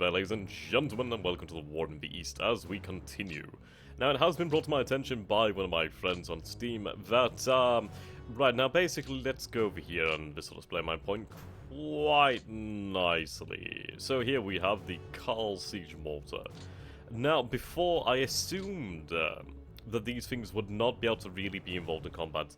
there, ladies and gentlemen, and welcome to the War in the East as we continue. Now, it has been brought to my attention by one of my friends on Steam that, right now, basically, let's go over here and this will display my point quite nicely. So here we have the Carl Siege Mortar. Now, before, I assumed that these things would not be able to really be involved in combat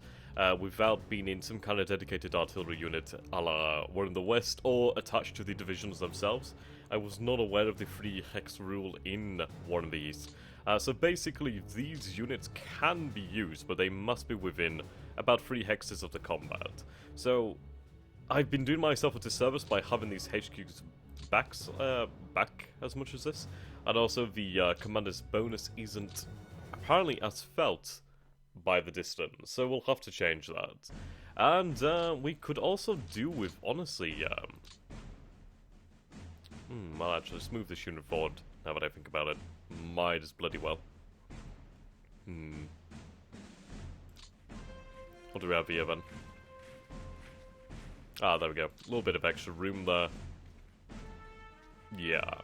without being in some kind of dedicated artillery unit a la War in the West or attached to the divisions themselves. I was not aware of the 3 hex rule in War in the East. So basically these units can be used, but they must be within about 3 hexes of the combat. So I've been doing myself a disservice by having these HQs back as much as this, and also the commander's bonus isn't apparently as felt by the distance, so we'll have to change that. And we could also do with, honestly, well, actually, let's move this unit forward, now that I think about it. Might as bloody well. What do we have here, then? Ah, there we go. A little bit of extra room there. Yeah.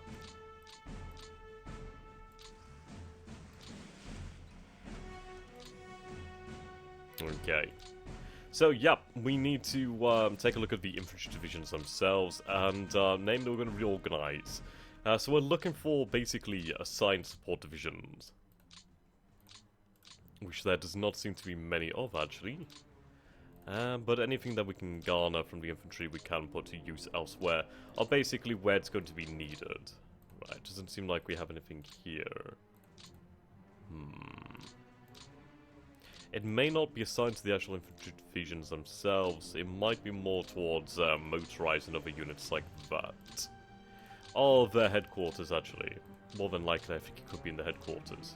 Okay. So, yeah, we need to take a look at the infantry divisions themselves, and name them we're going to reorganize. So we're looking for, basically, assigned support divisions. Which there does not seem to be many of, actually. But anything that we can garner from the infantry we can put to use elsewhere, are basically where it's going to be needed. Right, doesn't seem like we have anything here. It may not be assigned to the actual infantry divisions themselves, it might be more towards motorized and other units like that. Or their headquarters, actually. More than likely, I think it could be in the headquarters.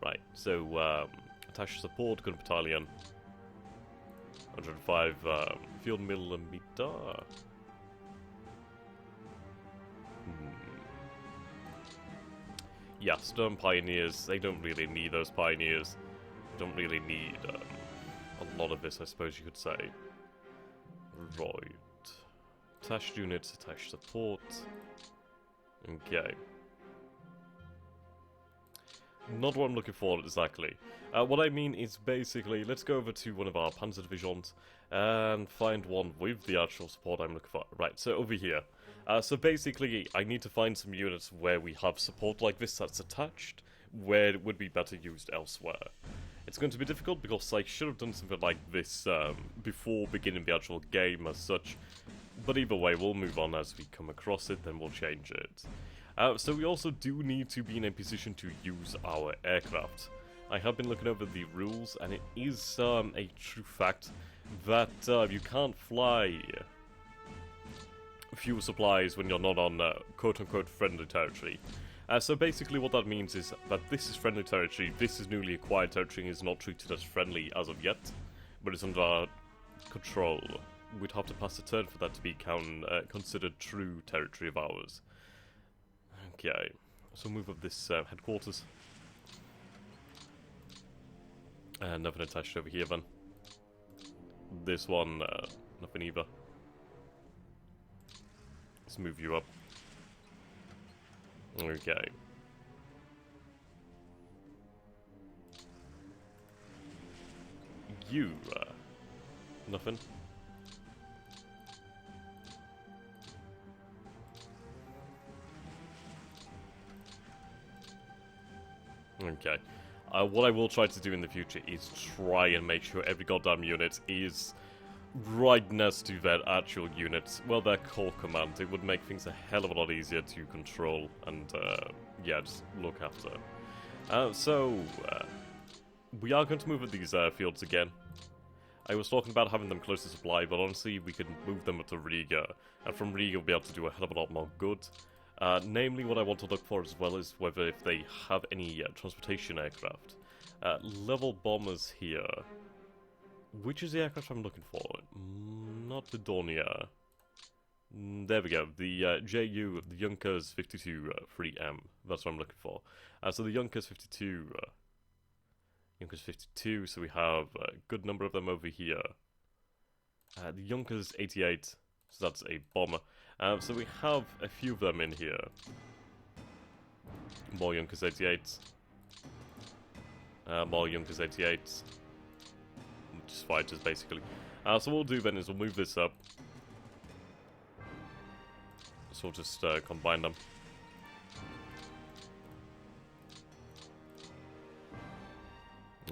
Right, so, attached support, gun battalion. 105 field millimeter. Yeah, Stone Pioneers, they don't really need those Pioneers. Don't really need a lot of this, I suppose you could say. Right. Attached units, attached support. Okay. Not what I'm looking for exactly. What I mean is basically, let's go over to one of our Panzer divisions and find one with the actual support I'm looking for. Right, so over here. So basically, I need to find some units where we have support like this that's attached, where it would be better used elsewhere. It's going to be difficult because I should have done something like this before beginning the actual game as such. But either way, we'll move on as we come across it, then we'll change it. So we also do need to be in a position to use our aircraft. I have been looking over the rules, and it is a true fact that you can't fly fuel supplies when you're not on quote-unquote friendly territory. So basically what that means is that this is friendly territory, this is newly acquired territory and is not treated as friendly as of yet, but it's under our control. We'd have to pass a turn for that to be considered true territory of ours. Okay, so move up this headquarters. And nothing attached over here then. This one, nothing either. Let's move you up. Okay. You, nothing? Okay. What I will try to do in the future is try and make sure every goddamn unit is right next to their actual units, well, their core command. It would make things a hell of a lot easier to control and, yeah, just look after. We are going to move at these fields again. I was talking about having them close to supply, but honestly, we could move them up to Riga, and from Riga we'll be able to do a hell of a lot more good. Namely, what I want to look for as well is whether if they have any transportation aircraft. Level bombers here. Which is the aircraft I'm looking for? Not the Dornier. There we go. The JU, the Junkers 52 3M. That's what I'm looking for. So the Junkers 52. Junkers 52. So we have a good number of them over here. The Junkers 88. So that's a bomber. So we have a few of them in here. More Junkers 88s. More Junkers 88s. Just fighters, basically. So what we'll do then is we'll move this up. So we'll just combine them.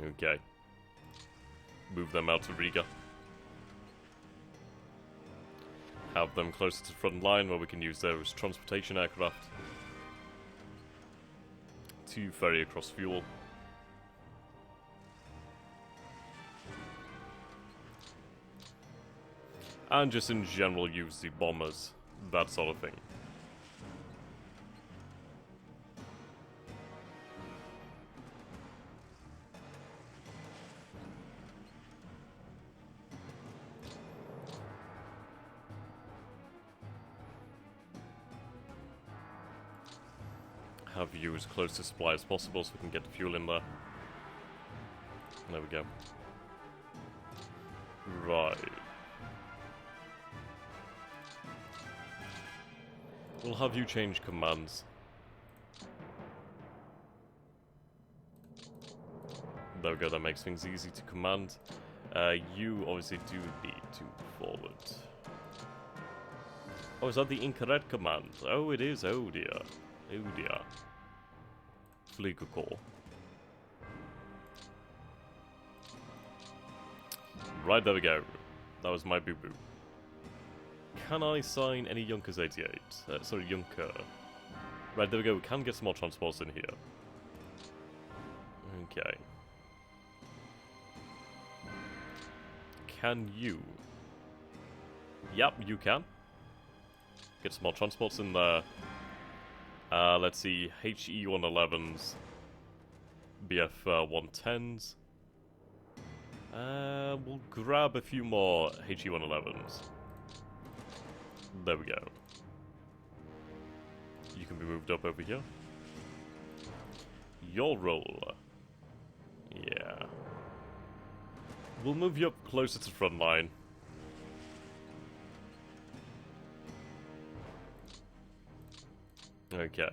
Okay. Move them out to Riga. Have them closer to the front line where we can use those transportation aircraft to ferry across fuel. And just in general use the bombers, that sort of thing. Have you as close to supply as possible so we can get the fuel in there. There we go. Right. We'll have you change commands. There we go, that makes things easy to command. You obviously do need to forward. Oh, is that the incorrect command? Oh, it is. Oh dear. Oh dear. Fliegekor. Right, there we go. That was my boo-boo. Can I sign any Junkers 88? Sorry, Junker. Right, there we go. We can get some more transports in here. Okay. Can you? Yep, you can. Get some more transports in there. Let's see. HE-111s. BF-110s. We'll grab a few more HE-111s. There we go. You can be moved up over here. Your role. Yeah. We'll move you up closer to the front line. Okay.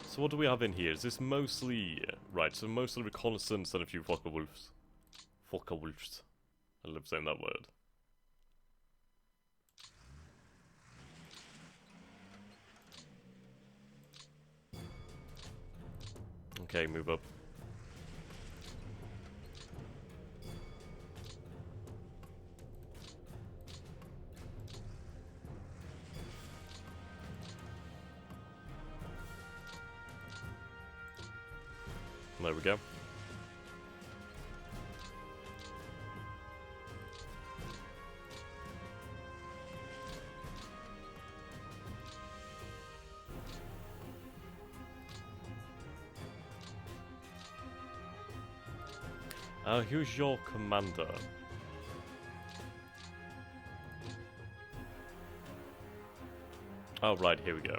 So what do we have in here? Is this mostly... Right, so mostly reconnaissance and a few Focke-Wulfs. Focke-Wulfs. I love saying that word. Okay, move up. There we go. Who's your commander? Oh, right, here we go.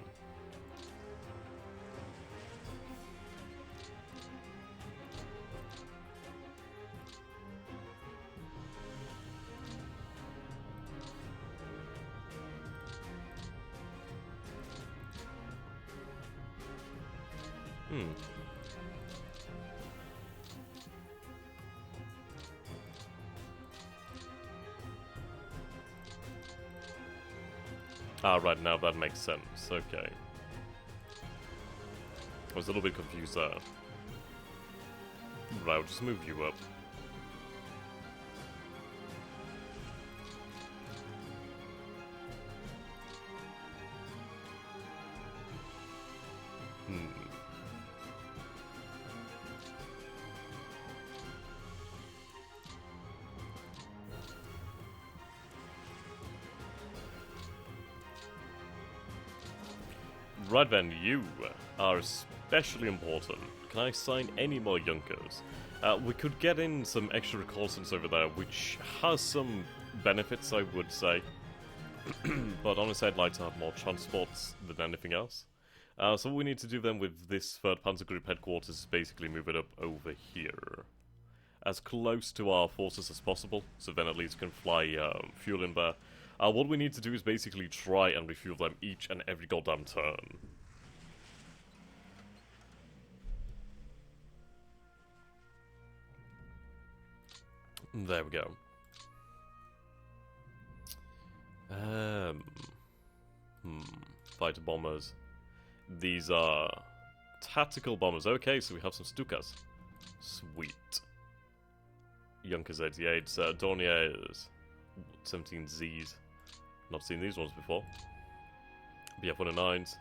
Ah, right, now that makes sense. Okay. I was a little bit confused there. Right, I'll just move you up. Right then, you are especially important. Can I sign any more Junkers? We could get in some extra reconnaissance over there, which has some benefits, I would say. But honestly, I'd like to have more transports than anything else. So what we need to do then with this 3rd Panzer Group headquarters is basically move it up over here. As close to our forces as possible, so then at least we can fly fuel in there. What we need to do is basically try and refuel them each and every goddamn turn. There we go. Fighter bombers. These are tactical bombers. Okay, so we have some Stukas. Sweet. Junkers 88s, Dorniers 17Zs. Not seen these ones before. BF 109s.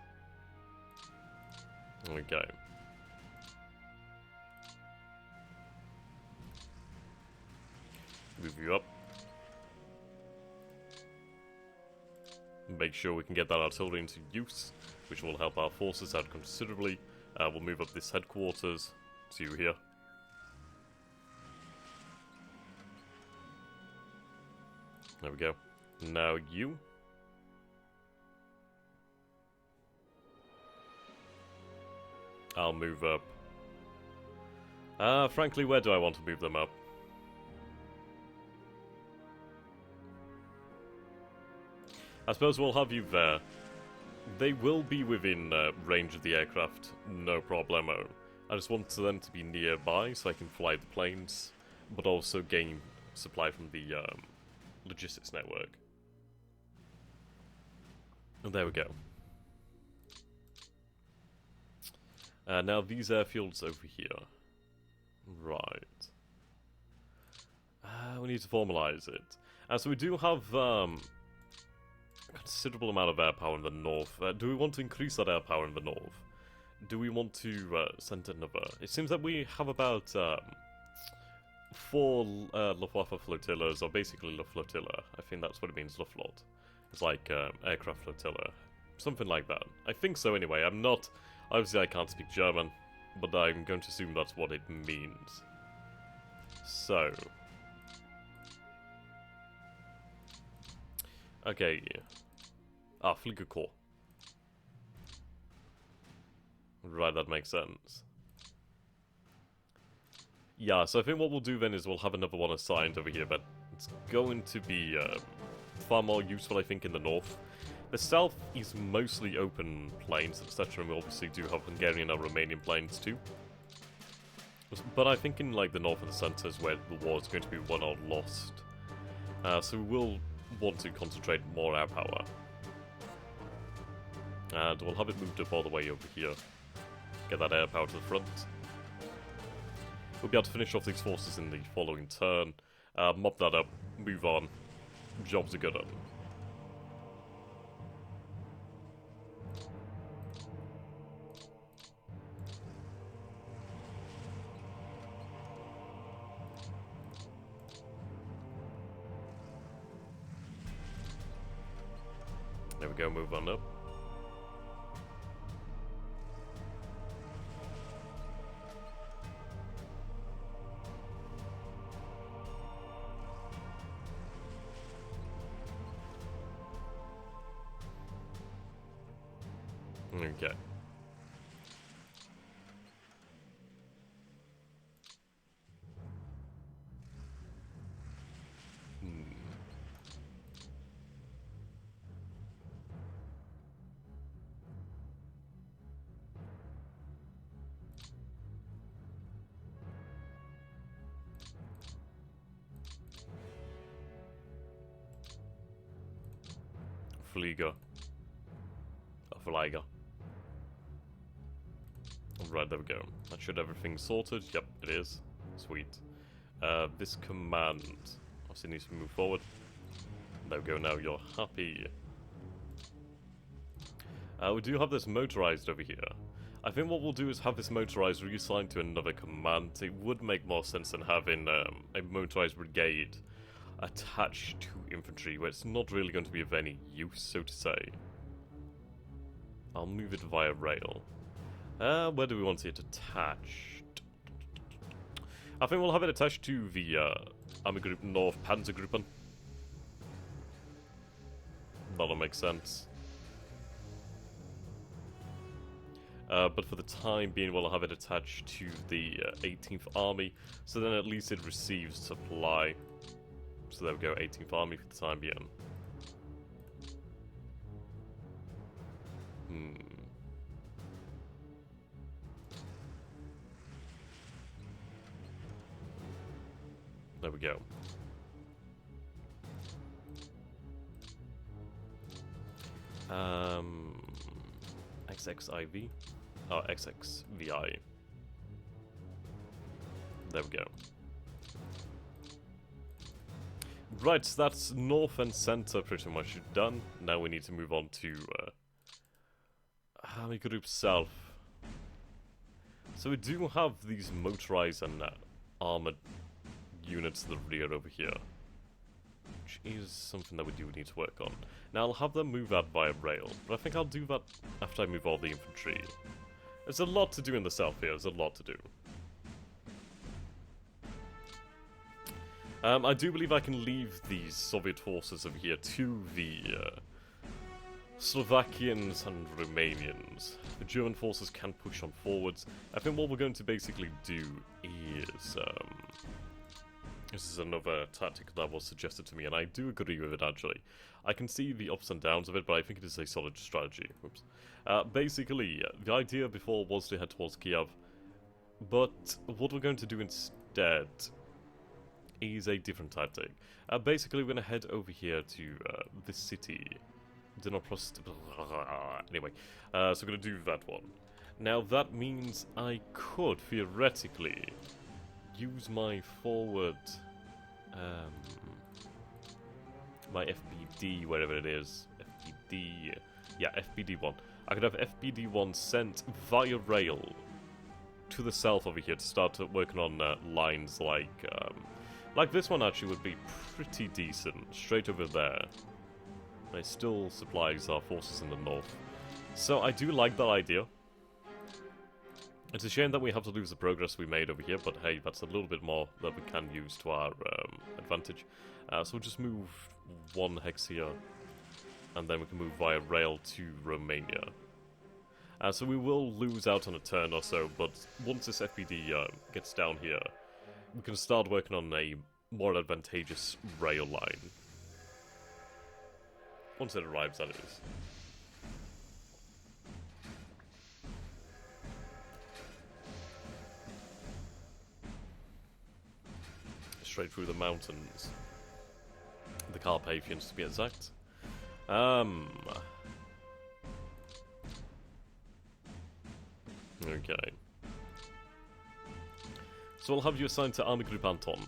Okay. Move you up. Make sure we can get that artillery into use, which will help our forces out considerably. We'll move up this headquarters to here. There we go. Now you. I'll move up. Frankly, where do I want to move them up? I suppose we'll have you there. They will be within range of the aircraft, no problemo. I just want them to be nearby so I can fly the planes, but also gain supply from the logistics network. And there we go. Now these airfields over here. Right. We need to formalize it. So we do have considerable amount of air power in the north. Do we want to increase that air power in the north? Do we want to send another? It seems that we have about 4 Luftwaffe flotillas, or basically Luftflotilla. I think that's what it means, Luftflot. It's like aircraft flotilla. Something like that. I think so anyway. I'm not... Obviously I can't speak German, but I'm going to assume that's what it means. So... Okay. Fliegerkorps. Right, that makes sense. Yeah, so I think what we'll do then is we'll have another one assigned over here, but it's going to be far more useful, I think, in the north. The south is mostly open plains, etc., and we obviously do have Hungarian and Romanian plains too. But I think in like the north and the centre is where the war is going to be won or lost. So we will want to concentrate more air power. And we'll have it moved up all the way over here. Get that air power to the front. We'll be able to finish off these forces in the following turn. Mop that up, move on. Jobs are good done. There we go, move on up. Okay. Flieger. A Flieger. Right, there we go. That should everything sorted. Yep, it is. Sweet. This command obviously needs to move forward. There we go, now you're happy. We do have this motorized over here. I think what we'll do is have this motorized reassigned to another command. It would make more sense than having a motorized brigade attached to infantry, where it's not really going to be of any use, so to say. I'll move it via rail. Where do we want it attached? I think we'll have it attached to the Army Group North Panzergruppen. That'll make sense. But for the time being, we'll have it attached to the 18th Army, so then at least it receives supply. So there we go, 18th Army for the time being. There we go. XXIV? Oh, XXVI. There we go. Right, so that's north and center pretty much done. Now we need to move on to Army Group South. So we do have these motorized and armored units to the rear over here, which is something that we do need to work on. Now I'll have them move out via rail, but I think I'll do that after I move all the infantry. There's a lot to do in the south here, there's a lot to do. I do believe I can leave these Soviet forces over here to the Slovakians and Romanians. The German forces can push on forwards. I think what we're going to basically do is... this is another tactic that was suggested to me, and I do agree with it actually. I can see the ups and downs of it, but I think it is a solid strategy. Oops. Basically, the idea before was to head towards Kiev, but what we're going to do instead is a different tactic. Basically, we're going to head over here to this city. Anyway, so we're going to do that one. Now, that means I could, theoretically, use my forward, my FBD, whatever it is, FBD, yeah, FBD1. I could have FBD1 sent via rail to the south over here to start working on lines like this one actually would be pretty decent, straight over there. And it still supplies our forces in the north. So I do like that idea. It's a shame that we have to lose the progress we made over here, but hey, that's a little bit more that we can use to our advantage. So we'll just move one hex here, and then we can move via rail to Romania. So we will lose out on a turn or so, but once this FPD gets down here, we can start working on a more advantageous rail line. Once it arrives, that is. Straight through the mountains. The Carpathians, to be exact. Okay. So I'll have you assigned to Army Group Anton.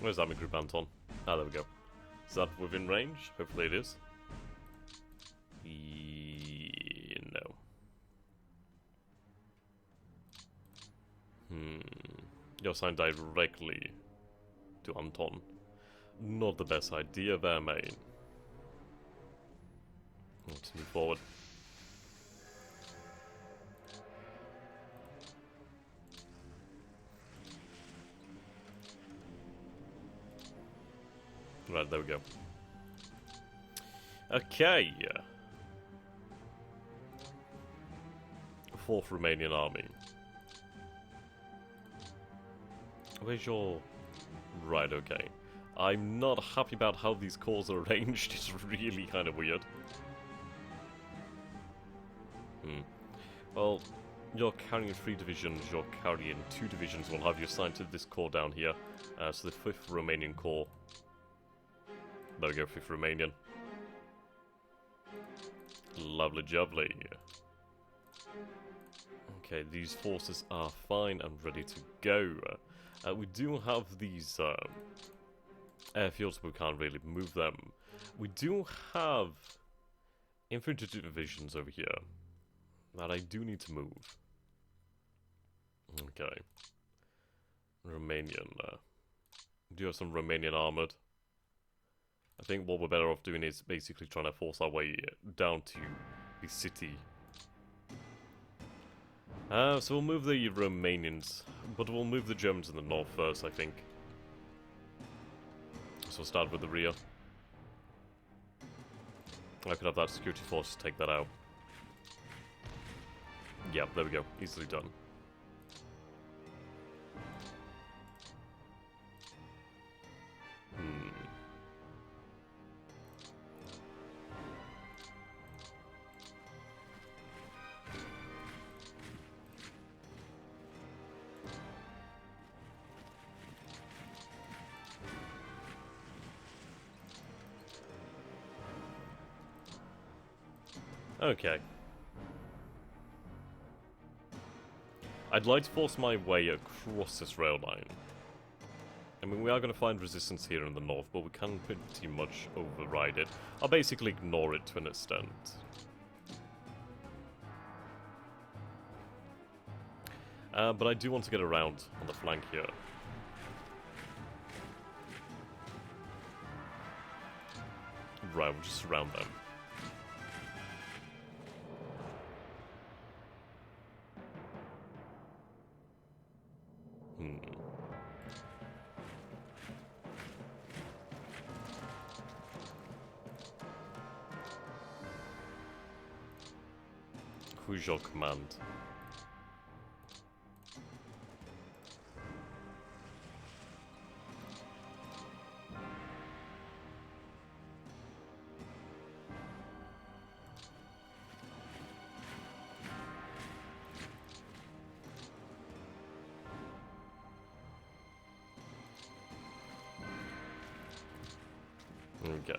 Where's Army Group Anton? Ah, there we go. Is that within range? Hopefully it is. No. You're assigned directly to Anton. Not the best idea there, mate. Let's move forward. Right, there we go. Okay. 4th Romanian Army. Where's your... Right, okay. I'm not happy about how these corps are arranged. It's really kind of weird. Well, you're carrying 3 divisions, you're carrying 2 divisions. We'll have you assigned to this corps down here. So the 5th Romanian Corps. There we go, 5th Romanian. Lovely jubbly. Okay, these forces are fine and ready to go. We do have these airfields, but we can't really move them. We do have infantry divisions over here that I do need to move. Okay. Romanian. We do have some Romanian armored. I think what we're better off doing is basically trying to force our way down to the city. So we'll move the Romanians, but we'll move the Germans in the north first, I think. So we'll start with the rear. I could have that security force take that out. Yeah, there we go. Easily done. Okay. I'd like to force my way across this rail line. I mean, we are going to find resistance here in the north, but we can pretty much override it. I'll basically ignore it to an extent. But I do want to get around on the flank here. Right, we'll just surround them. Who's your command? Okay.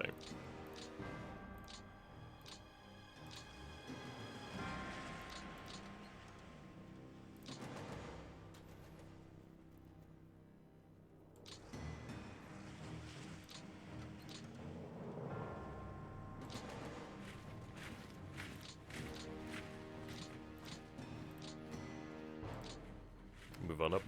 Move on up.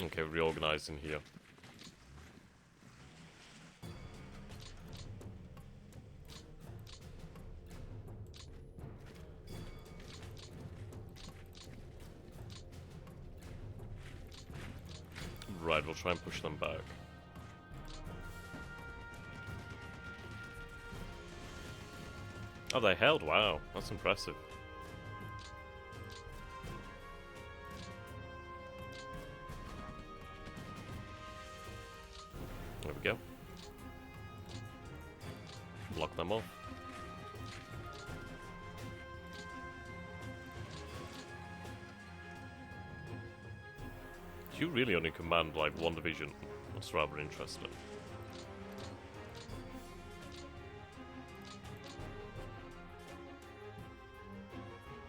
Okay, reorganizing here. Right, we'll try and push them back. Oh, they held? Wow, that's impressive. There we go. Block them off. You really only command like one division. That's rather interesting.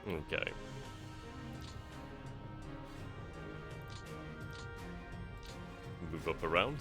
Okay. Move up around.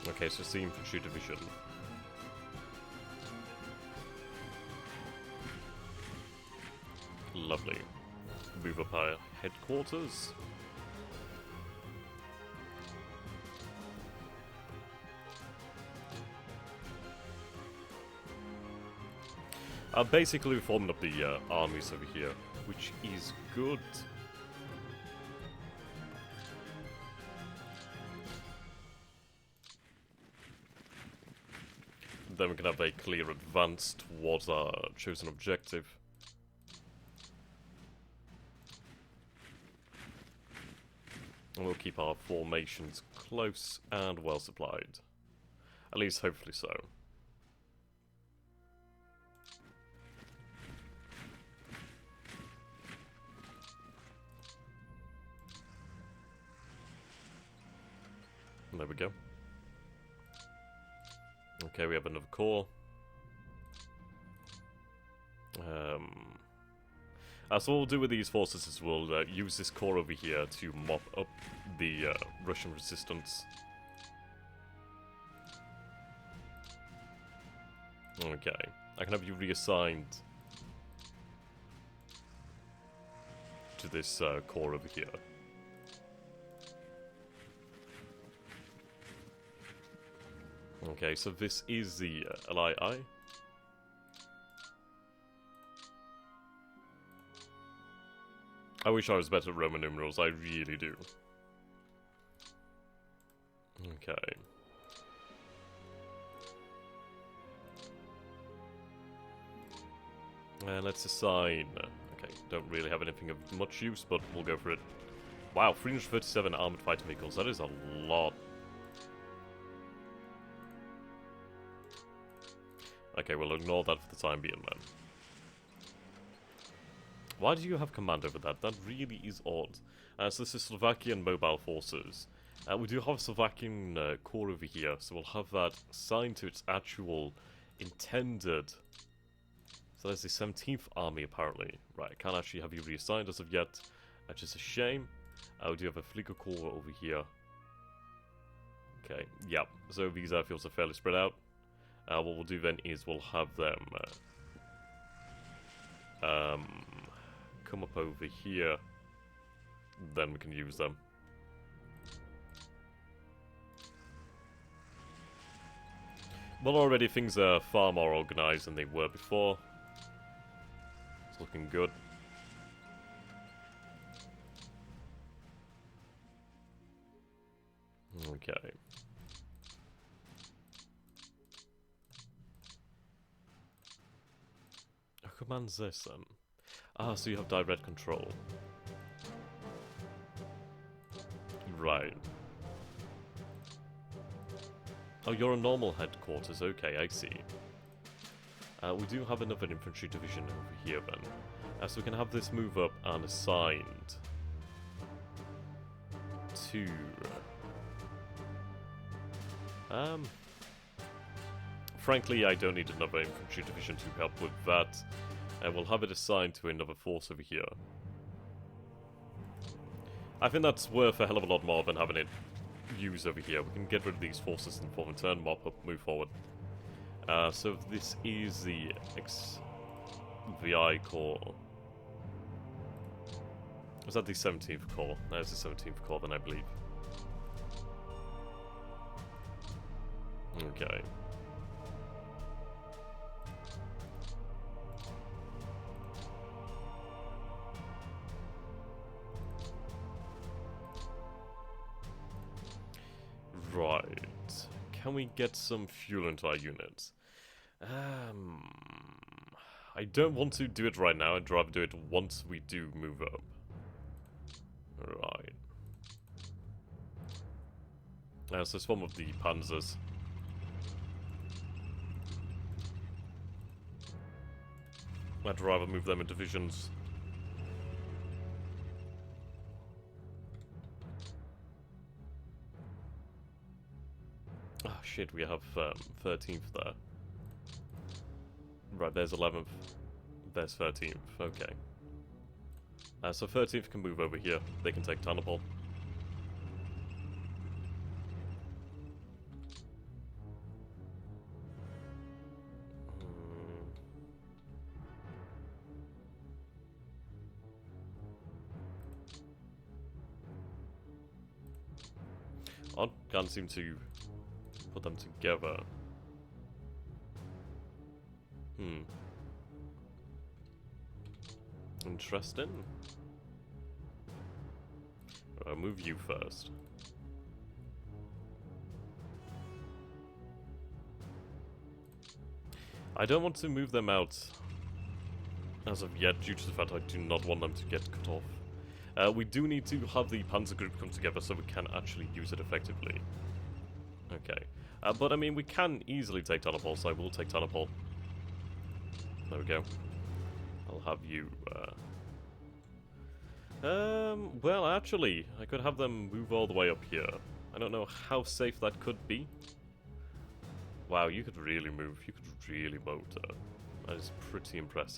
Okay, so it's the infantry division. Lovely. Move up our headquarters. Basically forming up the armies over here, which is good. Then we can have a clear advance towards our chosen objective. And we'll keep our formations close and well supplied. At least hopefully so. There we go. Okay, we have another core. So what we'll do with these forces is we'll use this core over here to mop up the Russian resistance. Okay, I can have you reassigned to this core over here. Okay, so this is the Irae. I wish I was better at Roman numerals, I really do. Okay. Let's assign... Okay, don't really have anything of much use, but we'll go for it. Wow, 337 armored fighting vehicles, that is a lot. Okay, we'll ignore that for the time being, man. Why do you have command over that? That really is odd. So this is Slovakian Mobile Forces. We do have a Slovakian corps over here, so we'll have that assigned to its actual intended... So there's the 17th Army, apparently. Right, I can't actually have you reassigned as of yet, which is a shame. We do have a Flieger Corps over here. Okay, yep. So these airfields are fairly spread out. What we'll do then is we'll have them come up over here. Then we can use them. Well, already things are far more organized than they were before. It's looking good. Okay. Who commands this then? Ah, so you have direct control. Right. Oh, you're a normal headquarters. Okay, I see. We do have another infantry division over here then. So we can have this move up and assigned to... Frankly, I don't need another infantry division to help with that. We'll have it assigned to another force over here. I think that's worth a hell of a lot more than having it used over here. We can get rid of these forces and form and turn them up, move forward. So this is the XVI Corps. Was that the 17th Corps? That is the 17th Corps then, I believe. Okay. Right. Can we get some fuel into our units? I don't want to do it right now. I'd rather do it once we do move up. Right. So it's one of the panzers. I'd rather move them in divisions. Oh shit, we have 13th there. Right, there's 11th. There's 13th, okay. So 13th can move over here. They can take Tannapol. I can't seem to put them together. Interesting. I'll move you first. I don't want to move them out as of yet, due to the fact I do not want them to get cut off. We do need to have the Panzer Group come together so we can actually use it effectively. Okay. But I mean, we can easily take Tannapol, so I will take Tannapol. There we go. I'll have you, well, actually, I could have them move all the way up here. I don't know how safe that could be. Wow, you could really move. You could really motor. That is pretty impressive.